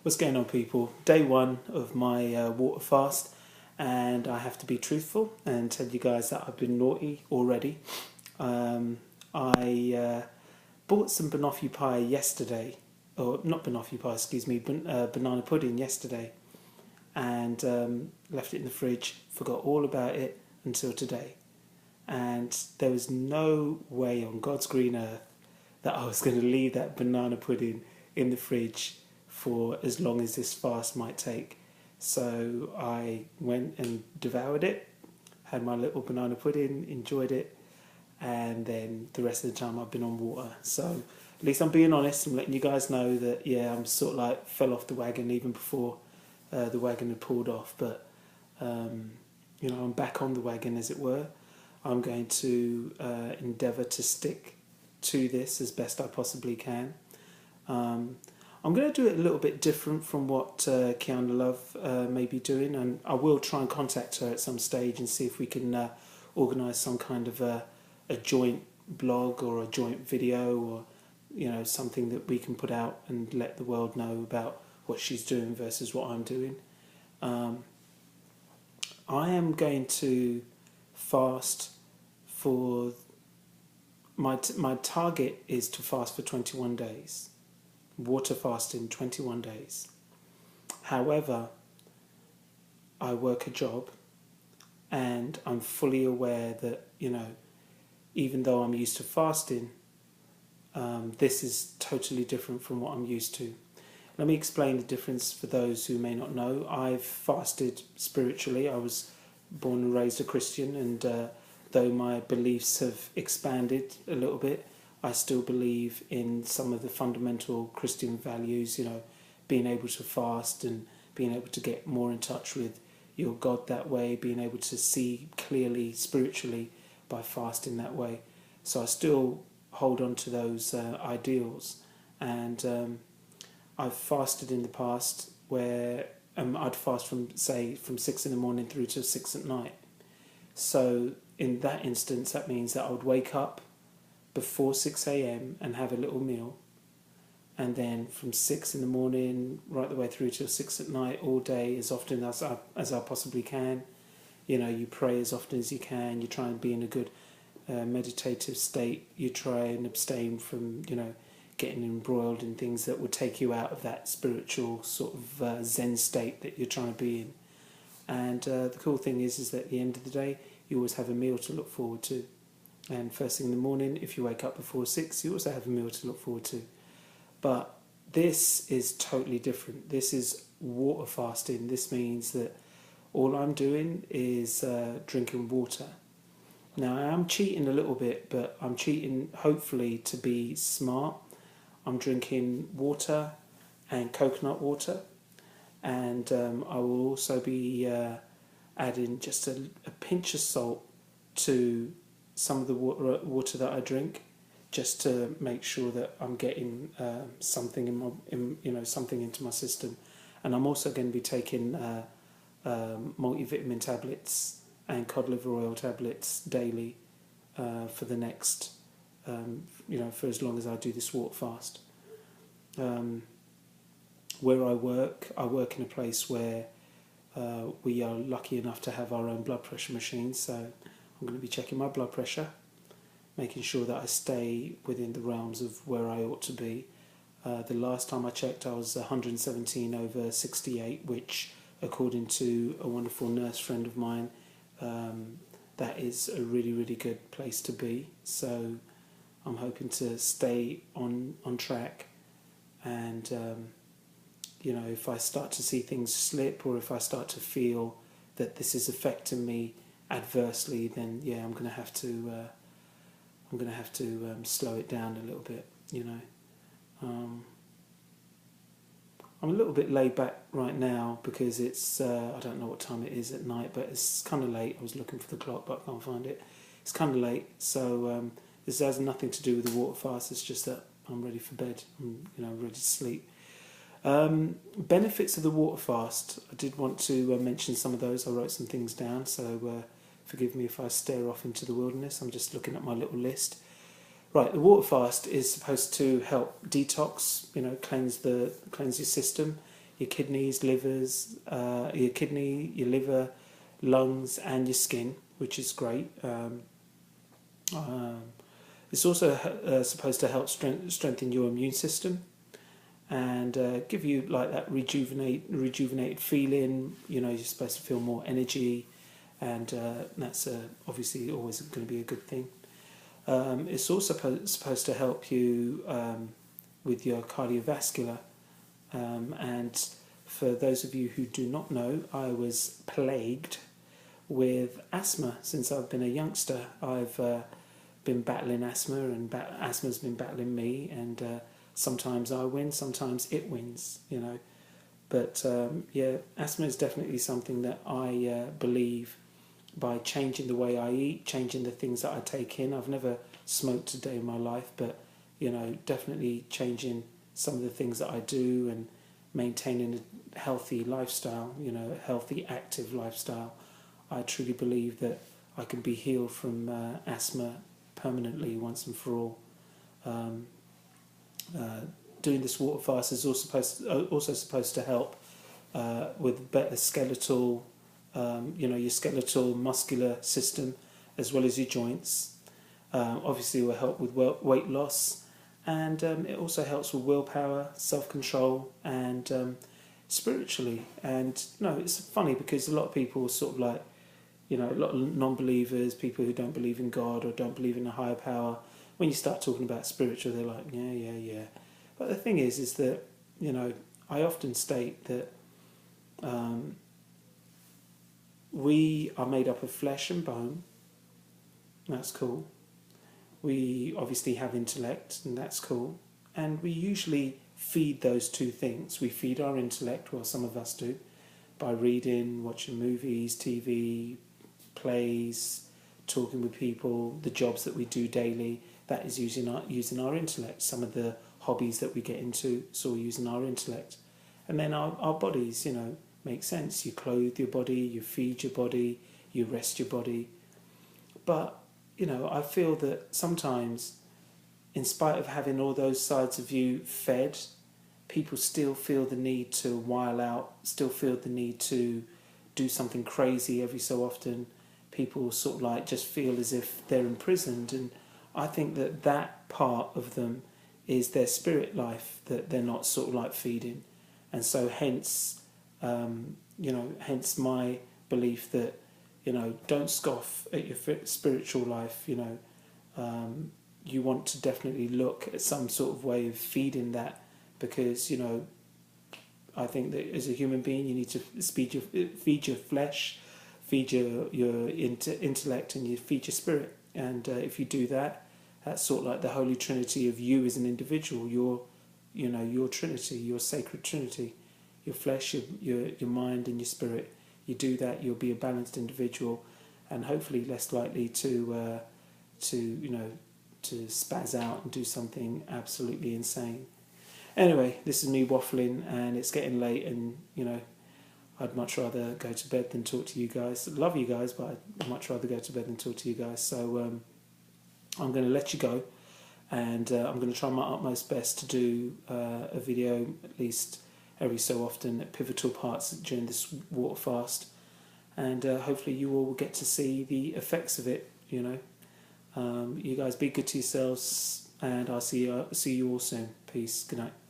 What's going on, people? Day one of my water fast, and I have to be truthful and tell you guys that I've been naughty already. I bought some banoffee pie yesterday, or not banoffee pie, excuse me, banana pudding yesterday, and left it in the fridge, forgot all about it until today. And there was no way on God's green earth that I was going to leave that banana pudding in the fridge for as long as this fast might take. So I went and devoured it, had my little banana pudding, enjoyed it, and then the rest of the time I've been on water. So at least I'm being honest, I'm letting you guys know that, yeah, I'm sort of like fell off the wagon even before the wagon had pulled off. But, I'm back on the wagon, as it were. I'm going to endeavour to stick to this as best I possibly can. I'm going to do it a little bit different from what Kiana Love may be doing, and I will try and contact her at some stage and see if we can organise some kind of a joint blog or a joint video, or something that we can put out and let the world know about what she's doing versus what I'm doing. I am going to fast for my target is to fast for 21 days. Water fasting 21 days. However, I work a job and I'm fully aware that, even though I'm used to fasting, this is totally different from what I'm used to. Let me explain the difference for those who may not know. I've fasted spiritually. I was born and raised a Christian, and though my beliefs have expanded a little bit, I still believe in some of the fundamental Christian values, being able to fast and being able to get more in touch with your God that way, being able to see clearly spiritually by fasting that way. So I still hold on to those ideals. And I've fasted in the past where I'd fast from 6 in the morning through to 6 at night. So in that instance, that means that I would wake up before 6 a.m. and have a little meal, and then from 6 in the morning right the way through till 6 at night, all day, as often as I possibly can. You pray as often as you can. You try and be in a good meditative state. You try and abstain from getting embroiled in things that would take you out of that spiritual sort of Zen state that you're trying to be in. And the cool thing is that at the end of the day, you always have a meal to look forward to. And first thing in the morning, if you wake up before 6, you also have a meal to look forward to. But this is totally different. This is water fasting. This means that all I'm doing is drinking water. Now, I am cheating a little bit, but I'm cheating hopefully to be smart. I'm drinking water and coconut water. And I will also be adding just a pinch of salt to some of the water that I drink, just to make sure that I'm getting something something into my system. And I'm also going to be taking multivitamin tablets and cod liver oil tablets daily for the next, for as long as I do this water fast. Where I work in a place where we are lucky enough to have our own blood pressure machine, so I'm going to be checking my blood pressure, making sure that I stay within the realms of where I ought to be. The last time I checked, I was 117/68, which, according to a wonderful nurse friend of mine, that is a really, really good place to be. So I'm hoping to stay on track. And, if I start to see things slip, or if I start to feel that this is affecting me adversely, then yeah, I'm going to have to slow it down a little bit. I'm a little bit laid back right now because it's I don't know what time it is at night, but it's kind of late. I was looking for the clock, but I can't find it. It's kind of late, so this has nothing to do with the water fast. It's just that I'm ready for bed. I'm ready to sleep. Benefits of the water fast. I did want to mention some of those. I wrote some things down, so forgive me if I stare off into the wilderness. I'm just looking at my little list. Right, the water fast is supposed to help detox, cleanse your system. your kidneys, your liver, lungs, and your skin, which is great. It's also supposed to help strengthen your immune system and give you like that rejuvenated feeling. You know, you're supposed to feel more energy, and that's obviously always going to be a good thing. It's also supposed to help you with your cardiovascular. And for those of you who do not know, I was plagued with asthma since I've been a youngster. I've been battling asthma, and asthma's been battling me, and sometimes I win, sometimes it wins, you know. But yeah, asthma is definitely something that I believe by changing the way I eat, changing the things that I take in. I've never smoked a day in my life, but, you know, definitely changing some of the things that I do and maintaining a healthy lifestyle, you know, a healthy, active lifestyle. I truly believe that I can be healed from asthma permanently once and for all. Doing this water fast is also supposed to help with better skeletal, your skeletal muscular system, as well as your joints. Obviously, it will help with weight loss, and it also helps with willpower, self-control, and spiritually. And it's funny because a lot of people sort of like, a lot of non-believers, people who don't believe in God or don't believe in a higher power, when you start talking about spiritual, they're like, yeah. But the thing is that, I often state that we are made up of flesh and bone. That's cool. We obviously have intellect, and that's cool. And we usually feed those two things. We feed our intellect, well, some of us do, by reading, watching movies, TV, plays, talking with people, the jobs that we do daily. That is using our intellect. Some of the hobbies that we get into, it's all using our intellect. And then our bodies, make sense. You clothe your body, you feed your body, you rest your body. But, I feel that sometimes, in spite of having all those sides of you fed, people still feel the need to while out, still feel the need to do something crazy every so often. People sort of like just feel as if they're imprisoned, and I think that part of them is their spirit life that they're not sort of like feeding. And so hence my belief that, don't scoff at your spiritual life. You want to definitely look at some sort of way of feeding that, because, I think that as a human being, you need to feed your flesh, feed your intellect, and you feed your spirit. And if you do that, that's sort of like the holy trinity of you as an individual. Your trinity, your sacred trinity, your flesh, your mind, and your spirit. You do that, you'll be a balanced individual, and hopefully less likely to spaz out and do something absolutely insane. Anyway, this is me waffling, and it's getting late, and I'd much rather go to bed than talk to you guys. I love you guys, but I'd much rather go to bed than talk to you guys. So I'm going to let you go, and I'm going to try my utmost best to do a video at least every so often at pivotal parts during this water fast, and hopefully you all will get to see the effects of it. You guys be good to yourselves, and I'll see you all soon. Peace. Good night.